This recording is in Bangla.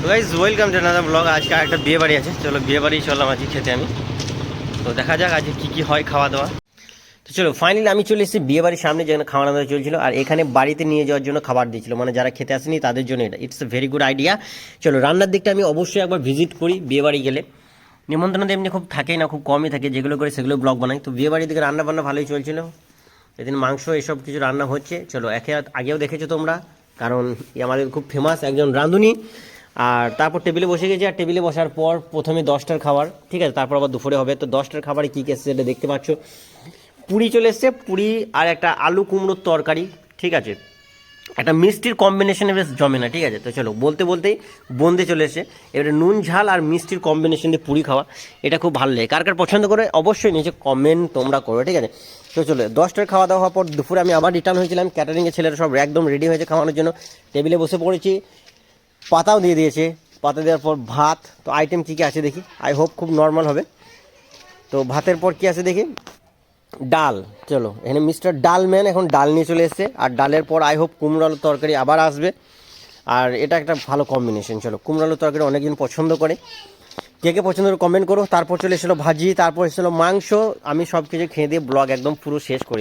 তো guys welcome to another blog. আজকে একটা বিয়ে বাড়ি আছে, চলো বিয়ে বাড়ি চললাম আজকে খেতে আমি। তো দেখা যাক আজকে কী কী হয় খাওয়া দাওয়া। তো চলো ফাইনালি আমি চলে এসেছি বিয়ে বাড়ির সামনে, যেখানে খাওয়া দাওয়া চলছিল। আর এখানে বাড়িতে নিয়ে যাওয়ার জন্য খাবার দিয়েছিল, মানে যারা খেতে আসেনি তাদের জন্য এটা it's a very good idea. চলো রান্নার দিকটা আমি অবশ্যই একবার ভিজিট করি বিয়ে বাড়ি গেলে। নিমন্ত্রণ তো এমনি খুব থাকেই না, খুব কমই থাকে, যেগুলো করে সেগুলো ব্লগ বানাই। তো বিয়ে বাড়ির দিকে রান্না বান্না ভালোই চলছিল, এদিন মাংস এসব কিছু রান্না হচ্ছে। চলো আগেও দেখেছো তোমরা, কারণ আমাদের খুব ফেমাস একজন রাঁধুনি। আর তারপর টেবিলে বসে গেছি, আর টেবিলে বসার পর প্রথমে 10টার খাবার, ঠিক আছে, তারপর আবার দুপুরে হবে। তো 10টার খাবারে কী কী এসছে সেটা দেখতে পাচ্ছ। পুরি চলে এসছে, পুরি আর একটা আলু কুমড়োর তরকারি, ঠিক আছে। একটা মিষ্টির কম্বিনেশনে বেশ জমে না, ঠিক আছে। তো চলো বলতে বলতেই বন্দে চলে এসে, এবারে নুন ঝাল আর মিষ্টির কম্বিনেশন দিয়ে পুরি খাওয়া, এটা খুব ভালো লাগে। কার কার পছন্দ করে অবশ্যই নিচে কমেন্ট তোমরা করো, ঠিক আছে। তো চলো 10টার খাওয়া দাওয়া হওয়ার পর দুপুরে আমি আবার রিটার্ন হয়েছিলাম। ক্যাটারিংয়ের ছেলেরা সব একদম রেডি হয়েছে খাওয়ানোর জন্য, টেবিলে বসে পড়েছি। পাতাও দিয়ে দিয়েছে, পাতা দেওয়ার পর ভাত। তো আইটেম কী কী আছে দেখি, আই হোপ খুব নর্মাল হবে। তো ভাতের পর কী আছে দেখি, ডাল। চলো এখানে মিস্টার ডাল ম্যান এখন ডাল নিয়ে চলে এসছে, আর ডালের পর আই হোপ কুমড়ো আলুর তরকারি আবার আসবে। আর এটা একটা ভালো কম্বিনেশন। চলো কুমড়ো আলুর তরকারি অনেকদিন পছন্দ করে, কে কে পছন্দ করে কমেন্ট করো। তারপর চলে এসেছিলো ভাজি, তারপর এসেছিলো মাংস। আমি সব কিছু খেয়ে দিয়ে ব্লগ একদম পুরো শেষ করি।